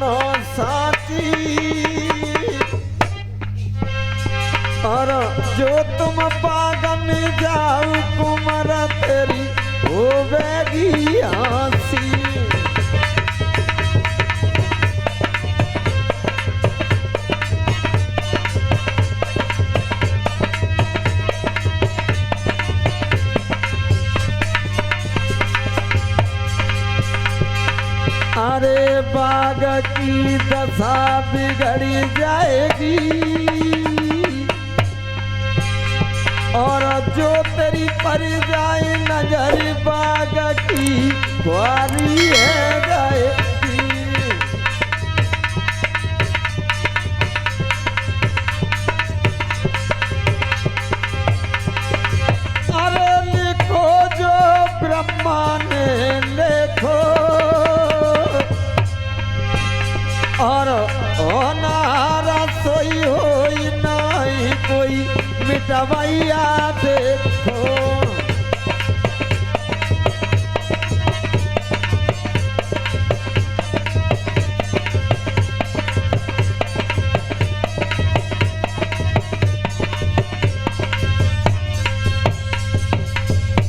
सुनो साची और जो तुम पागन जाओ कुमार तेरी होवेगी हंसी। अरे बाग की दशा बिगड़ जाएगी और जो तेरी पर जाए नजर बाग की ख्वारी है जाएगी। अरे लिखो जो ब्रह्मा ने लिखो और ओनारा सोई होई नहीं कोई मिटवैया देखो।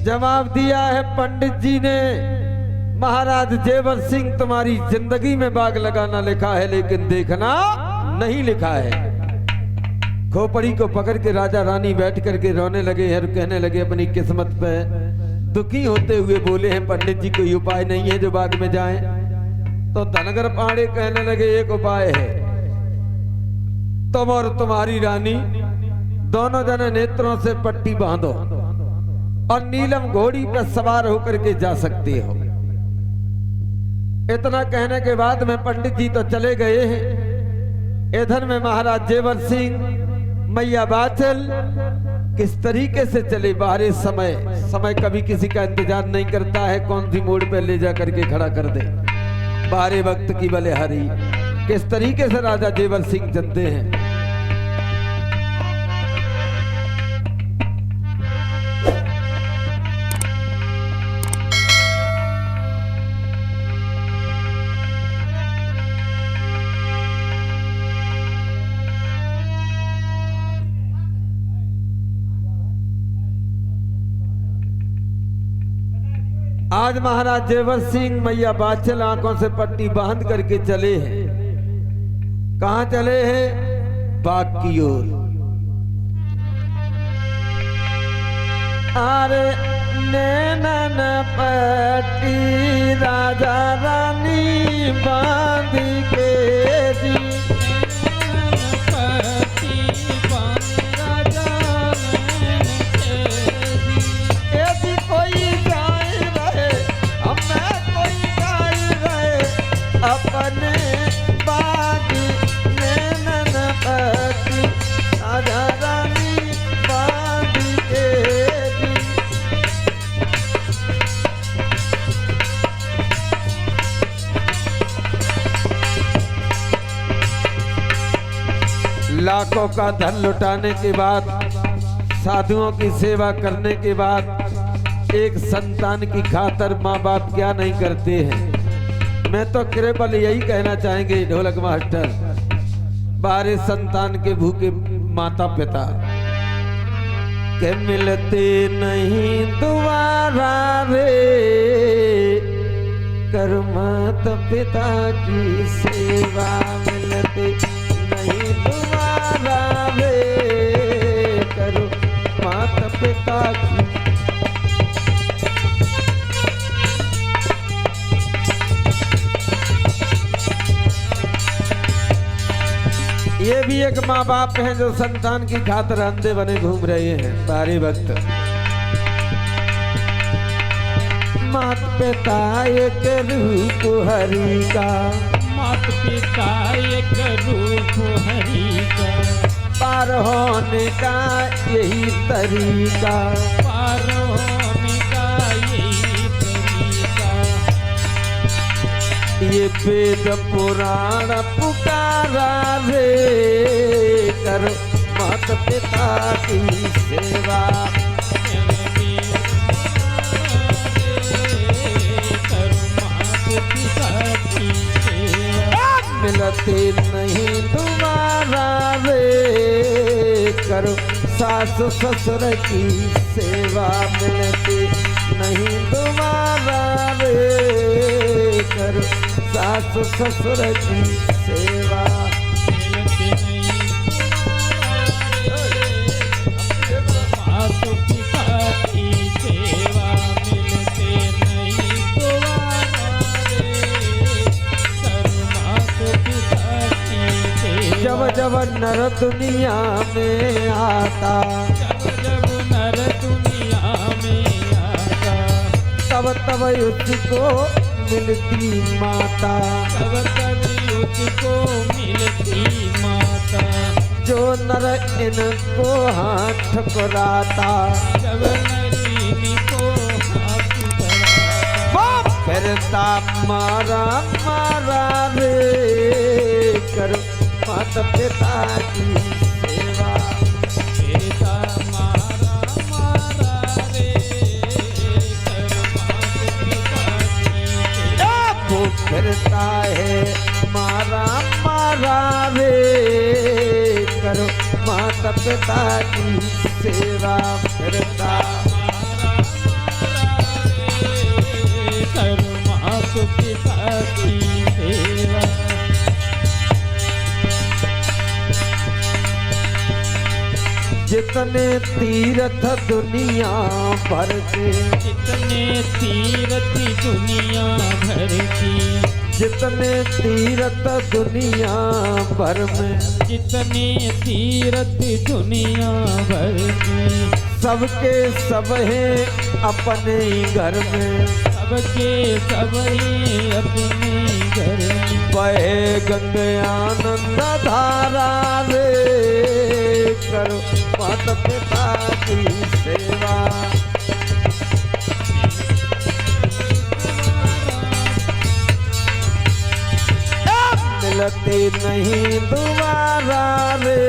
जवाब दिया है पंडित जी ने, महाराज जेवर सिंह तुम्हारी जिंदगी में बाग लगाना लिखा है लेकिन देखना नहीं लिखा है। खोपड़ी को पकड़ के राजा रानी बैठ करके रोने लगे और कहने लगे अपनी किस्मत पे दुखी होते हुए बोले हैं पंडित जी कोई उपाय नहीं है जो बाग में जाएं। तो धनगर पाड़े कहने लगे एक उपाय है, तुम और तुम्हारी रानी दोनों जने नेत्रों से पट्टी बांधो और नीलम घोड़ी पर सवार होकर के जा सकते हो। इतना कहने के बाद में पंडित जी तो चले गए हैं। इधर में महाराज जेवर सिंह मैया बाचल किस तरीके से चले बाहरे समय कभी किसी का इंतजार नहीं करता है, कौन सी मोड़ पे ले जा करके खड़ा कर दे। बाहरे वक्त की बलिहारी किस तरीके से राजा जेवर सिंह चलते हैं। आज महाराज जेवर सिंह मैया बाचल आंखों से पट्टी बांध करके चले हैं। कहां चले हैं? बाग की ओर। अरे नैनन पट्टी राजा रानी बांध के जी अपने बाग नैनन पट्टी राजा रानी बांध के लाखों का धन लुटाने के बाद, साधुओं की सेवा करने के बाद एक संतान की खातिर माँ बाप क्या नहीं करते हैं। मैं तो केवल यही कहना चाहेंगे ढोलक मास्टर, बारे संतान के भूखे माता पिता के मिलते नहीं दोबारा रे, कर माता पिता की सेवा मिलते नहीं दोबारा रे, करो माता पिता की। ये भी एक माँ बाप हैं जो संतान की खातिर अंधे बने घूम रहे हैं सारे वक्त। मात पिता एक रूप हरि का, मात पिता एक रूप हरि का, पार होने का यही तरीका, पार होने का यही तरीका। ये वेद पुराण पुकारा रे, करो माता पिता की सेवा। मिलते नहीं दोबारा रे, करो सास ससुर की सेवा मिलती नहीं दोबारा रे, करो सास ससुर की सेवा। मिलते नहीं मातु पिता की सेवा मिलते नहीं दोबारा रे, करो मातु पिता की सेवा। जब जब नर दुनिया में आता, जब जब नर दुनिया में आता, तब तब उसको मिलती माता, तब तब उसको मिलती माता। जो नर इनको हाथ ठुकराता, जब नरीनी को हाथ बढ़ाता, फिरता मारा मारा रे, करो माता पिता की सेवा। पिता मारा मारा रे, करो माता पिता की सेवा। वो फिरता है मारा मारा रे, करो माता पिता की सेवा। फिरता मारा मारा रे, करो माता पिता की सेवा। जितने तीर्थ दुनिया भर के, जितने तीर्थ दुनिया भर की, जितने तीर्थ दुनिया भर में, जितने तीर्थ दुनिया भर की, सबके सब हैं अपने घर में। सबके सब ही अपने घर में। बहे गंगे आनंद धारा रे, करो माता पिता की सेवा। मिलते नहीं दोबारा रे,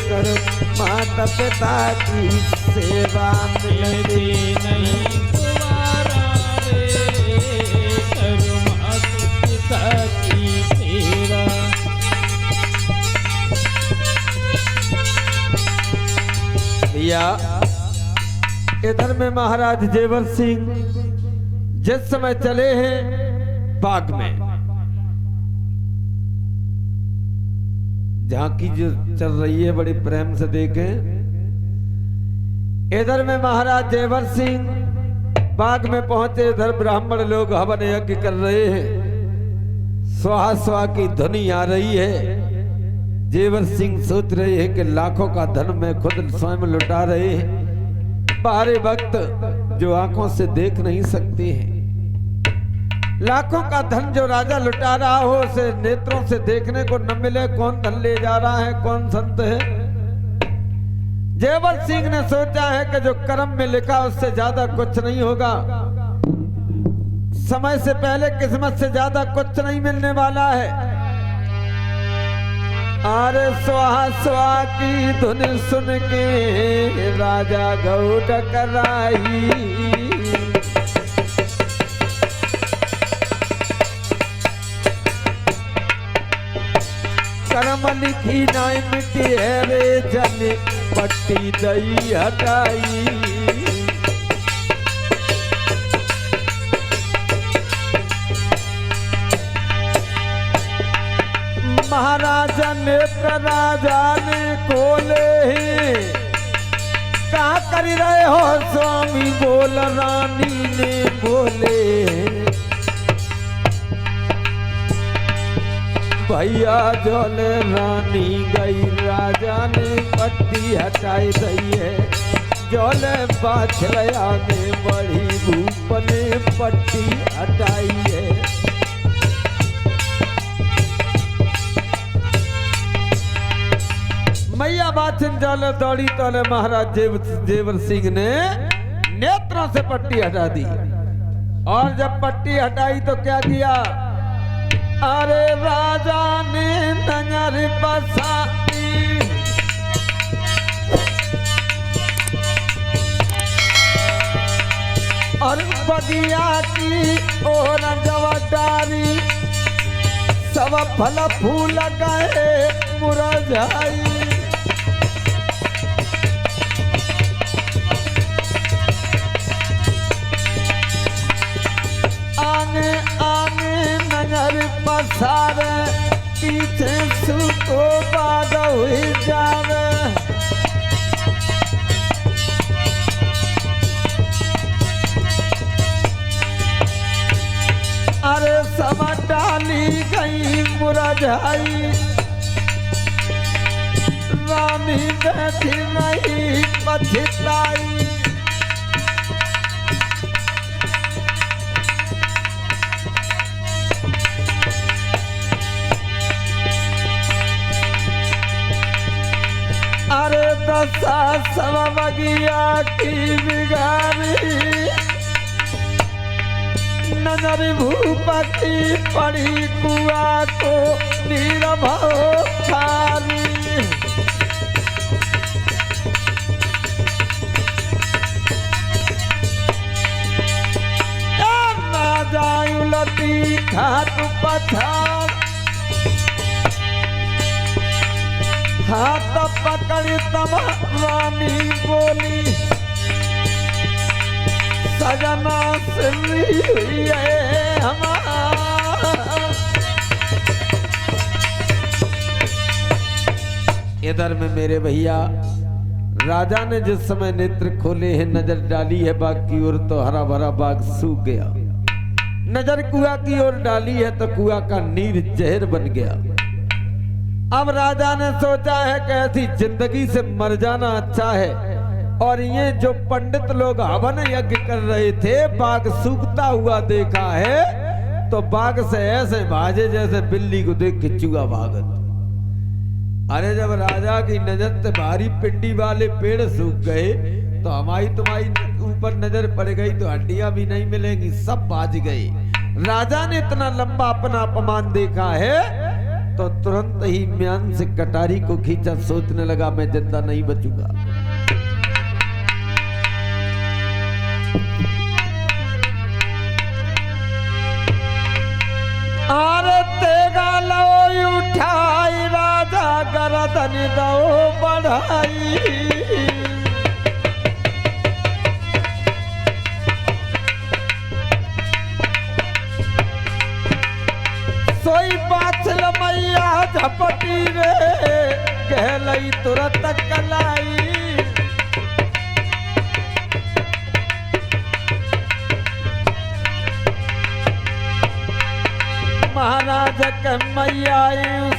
करो माता पिता की सेवा। मिलते नहीं दोबारा रे, करो माता पिता की सेवा। भैया इधर में महाराज जेवर सिंह जिस समय चले हैं बाग में, झांकी जो चल रही है बड़ी प्रेम से देखें। इधर में महाराज जेवर सिंह बाग में पहुंचे, इधर ब्राह्मण लोग हवन यज्ञ कर रहे हैं, स्वाहा स्वाहा की ध्वनि आ रही है। जेवर सिंह सोच रहे हैं कि लाखों का धन मैं खुद स्वयं लुटा रहे हैं। बारे वक्त जो आंखों से देख नहीं सकते हैं, लाखों का धन जो राजा लुटा रहा हो उसे नेत्रों से देखने को न मिले, कौन धन ले जा रहा है, कौन संत है। जेवर सिंह ने सोचा है कि जो कर्म में लिखा उससे ज्यादा कुछ नहीं होगा, समय से पहले किस्मत से ज्यादा कुछ नहीं मिलने वाला है। अरे स्वाहा स्वाहा की धुन सुन के राजा गौ टकराई, कर्म लिखी नाई मिट्टी है रे जन, पट्टी दई हटाई। महाराजा नेत्र राजा ने खोले हैं, कहा कर रहे हो स्वामी, बोल रानी ने बोले। भैया जोले रानी गई, राजा ने पट्टी हटाई दी है। जोले बाछलया ने बड़ी भूप ने पट्टी हटाई है। मैया बाछन जाले दौड़ी तोले महाराज जेवर सिंह ने नेत्रों से पट्टी हटा दी, और जब पट्टी हटाई तो क्या किया, अरे राजा ने नजर बसाई, और बगिया की ओर जवादारी, सब फल फूल गए मुरझाई। आगे आगे नजर पसारे पीछे सुतो बाग हुई जावे। अरे सब डाली गई मुरझाई रानी बैठी रही पछताई। अरे दशा सब बगिया की बिगाड़ी नजर भूपति पड़ी कुआ को नीरभो खाली। राजा उलटी घाट पथार हाथ पकड़ तब रानी बोली सजना सिल्ली हुई है हमारा। इधर में मेरे भैया राजा ने जिस समय नेत्र खोले हैं नजर डाली है बाग की ओर तो हरा भरा बाग सूख गया। नजर कुआ की ओर डाली है तो कुआ का नीर जहर बन गया। अब राजा ने सोचा है कि ऐसी जिंदगी से मर जाना अच्छा है। और ये जो पंडित लोग हवन यज्ञ कर रहे थे बाघ सूखता हुआ देखा है तो बाघ से ऐसे भाजे जैसे बिल्ली को देख के चूहा भागत। अरे जब राजा की नजर से भारी पिंडी वाले पेड़ सूख गए तो हमारी तुम्हारी ऊपर नजर पड़ गई तो हड्डियां भी नहीं मिलेंगी, सब भाज गई। राजा ने इतना लंबा अपना अपमान देखा है तो तुरंत ही म्यान से कटारी को खींचा, सोचने लगा मैं जिंदा नहीं बचूंगा। अरे तेगा लो उठाई राजा गर्दन दो बढ़ाई। सोई बाछल मैया झपटी रे कहलई तुरंत कलाई। महाराज के मैया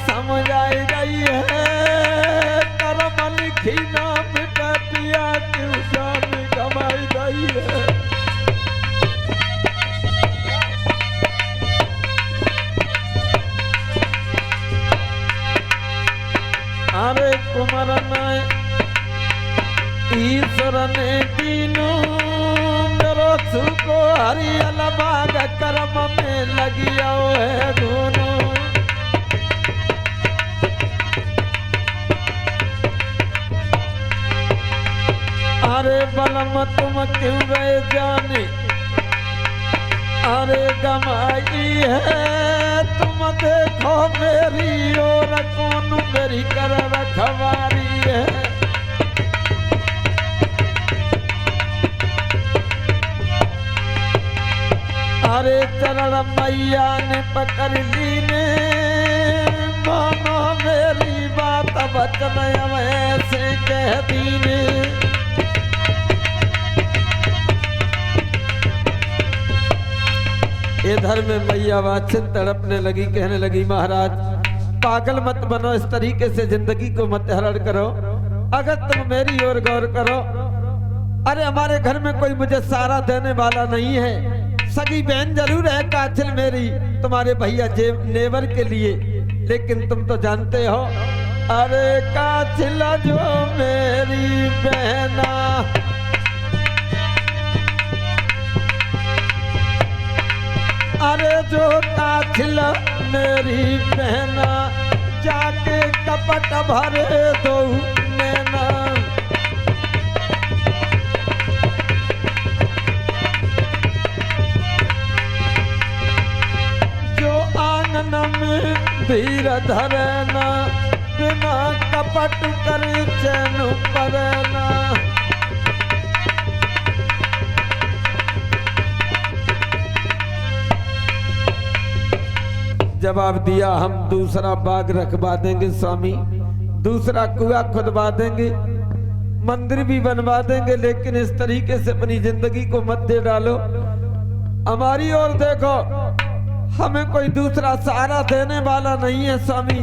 समझ आई रही है कर्म लिखी ना मिटा पिया क्यों जान कमाई रही है। अरे कुमार ईश्वर ने दीनों मेरो सुको हरियल बाग कर्म में लगिया है दोनों। अरे बलम तुम क्यों गए जाने अरे गमाई है तुम देखो मेरी और कौन मेरी कर रखवारी है। अरे चरण मैया ने पकड़ ली ने मानो मेरी बात वचन ऐसे कह दी ने। इधर में मैया वाछित तड़पने लगी, कहने लगी महाराज पागल मत बनो, इस तरीके से जिंदगी को मत हरण करो। अगर तुम मेरी ओर गौर करो, अरे हमारे घर में कोई मुझे सहारा देने वाला नहीं है। सगी बहन जरूर है काछिल मेरी तुम्हारे भैया नेवर के लिए, लेकिन तुम तो जानते हो अरे काछिल जो मेरी बहना अरे जो काछिल मेरी बहना जाके कपट भरे दो नैना। जो आंगन में धीर धरना, बिना कपट करे चैन परना। जवाब दिया, हम दूसरा बाग रखवा देंगे स्वामी, दूसरा कुआं खुदवा देंगे, मंदिर भी बनवा देंगे, लेकिन इस तरीके से अपनी जिंदगी को मत दे डालो। हमारी ओर देखो, हमें कोई दूसरा सहारा देने वाला नहीं है स्वामी।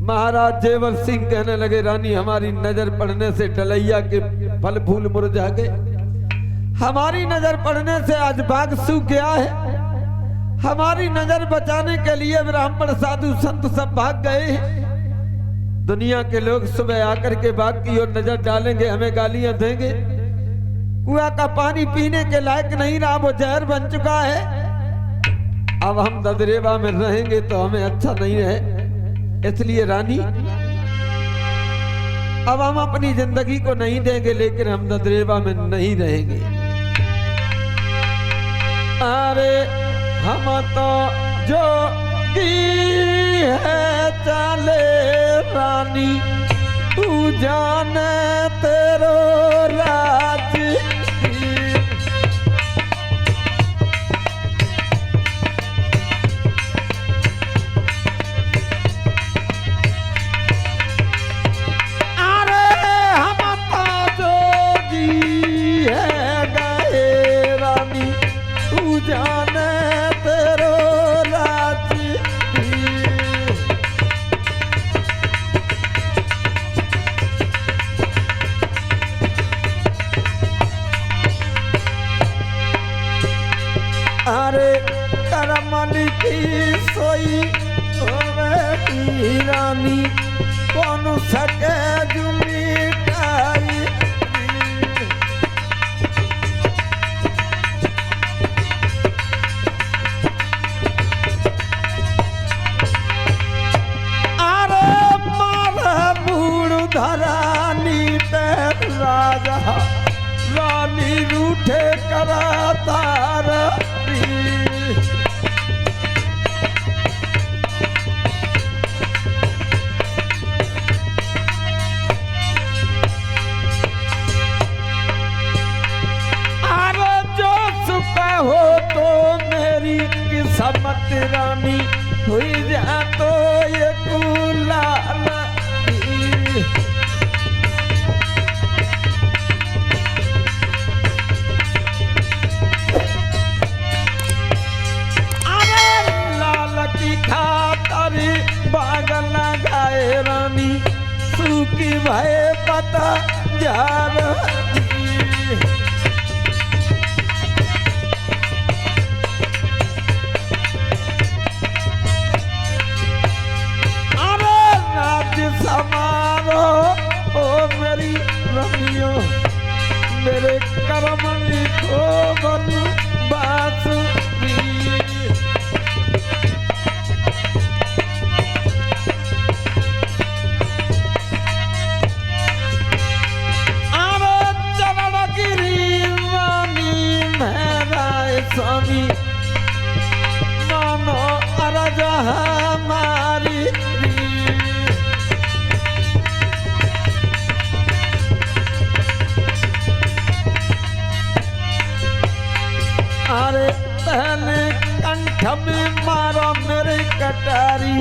महाराज जेवर सिंह कहने लगे, रानी हमारी नजर पड़ने से डलैया के फल फूल मुरझा गए, हमारी नजर पड़ने से आज बाग सूख गया है, हमारी नजर बचाने के लिए ब्राह्मण साधु संत सब भाग गए हैं। दुनिया के लोग सुबह आकर के बाग की ओर नजर डालेंगे, हमें गालियां देंगे, कुआं का पानी पीने के लायक नहीं रहा, वो जहर बन चुका है। अब हम ददरेवा में रहेंगे तो हमें अच्छा नहीं है, इसलिए रानी अब हम अपनी जिंदगी को नहीं देंगे, लेकिन हम ददरेवा में नहीं रहेंगे। अरे हम तो जो की है चले रानी, तू जाने तेरो राज। अरे हम तो जोगी है गए रानी, तू जाने तेरो राज। अरे करमन की सोई होवे रानी, कौन सके जुमिटाई। अरे मारा बूढ़ धरानी पे राजा, रानी रूठे करा तारा। हो तो मेरी किस्मत रानी, हुई जा तो ये कुलाल। अरे लाल की खातर बाग लगाए रानी, सूखी भय पता जा रही। समारो ओ मेरी रमियो, मेरे करम लिखो बनू बांसुरी। अरे चरण गिरी वाणी मेरा स्वामी, मानो अरज हमारी। अरे पहले कंठ में मारो मेरे कटारी,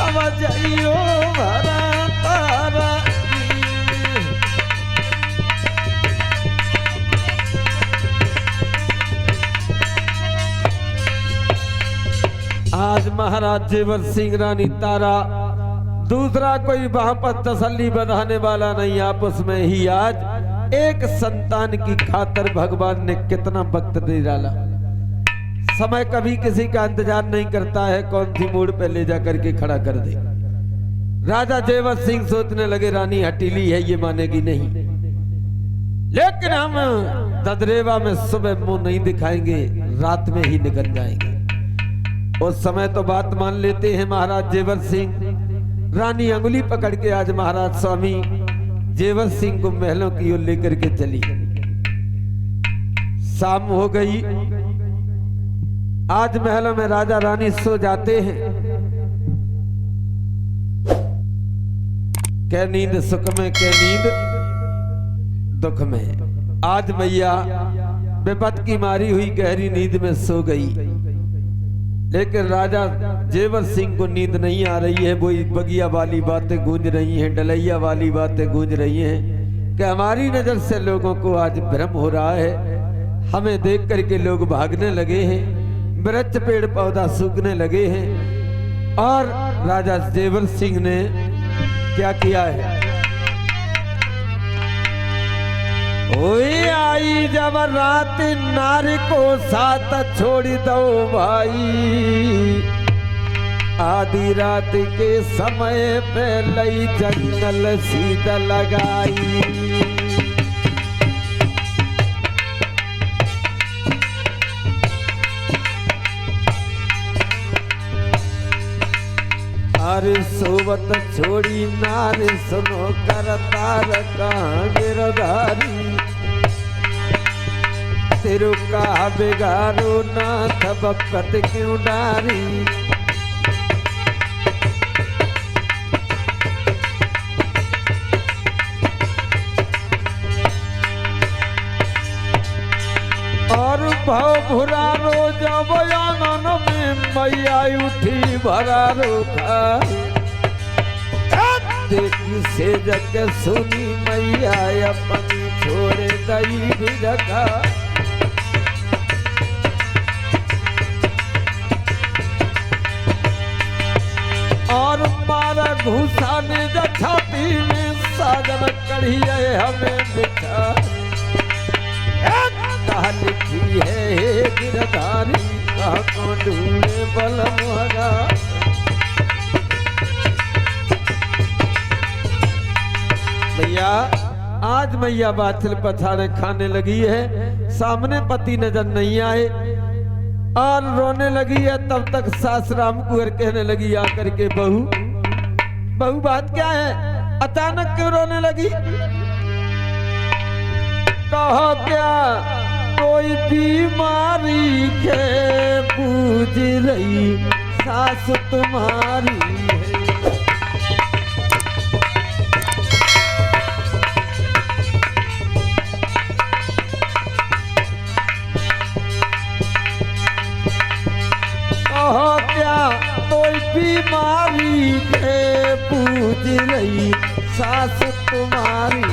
अब जाइयो भरा तारा। आज महाराज जेवर सिंह रानी तारा, दूसरा कोई वहां पर तसल्ली बनाने वाला नहीं, आपस में ही आज एक संतान की खातर भगवान ने कितना वक्त दे डाला। समय कभी किसी का इंतजार नहीं करता है, कौन सी मोड़ पे ले जाकर के खड़ा कर दे। राजा जेवर सिंह सोचने लगे, रानी हटीली है, ये मानेगी नहीं, लेकिन हम ददरेवा में सुबह मुंह नहीं दिखाएंगे, रात में ही निकल जाएंगे। उस समय तो बात मान लेते हैं महाराज जेवर सिंह। रानी अंगुली पकड़ के आज महाराज स्वामी जेवर सिंह को महलों की ओर लेकर के चली। शाम हो गई, आज महलों में राजा रानी सो जाते हैं। के नींद सुख में, के नींद दुख में। आज मैया विपत की मारी हुई गहरी नींद में सो गई, लेकिन राजा जेवर सिंह को नींद नहीं आ रही है। वही बगिया वाली बातें गूंज रही हैं, डलैया वाली बातें गूंज रही हैं कि हमारी नजर से लोगों को आज भ्रम हो रहा है, हमें देख करके लोग भागने लगे हैं, वृक्ष पेड़ पौधा सूखने लगे हैं। और राजा जेवर सिंह ने क्या किया है? ओए आई जब रात नारी को साथ छोड़ दो भाई, आधी रात के समय पे लई जंगल सीधा लगाई। अरे सोवत छोड़ी नारे सुनो करतार कहाँ गिरधारी, तेरो का बिगारो नाथ बकत क्यों डारी। और भाव भुरारो जब आंगन में मैया उठी भरारो खाई, देखी से जग सुनी मैया अपनी छोड़े दई भी रखा। और मारा घूसा ने छाती में साजन कढ़िए हमें बिठा, कहा लिखी है गिरधारी कहा को ढूंढे बल मोहरा। भैया आज मैया बाछल पछाड़े खाने लगी है, सामने पति नजर नहीं आए और रोने लगी है। तब तक सास राम कुंवर कहने लगी आकर के, बहू बहू बात क्या है, अचानक क्यों रोने लगी? कहो क्या कोई बीमारी के पूछ रही सास तुम्हारी है। कहो क्या कोई बीमारी के पूछ रही सास तुम्हारी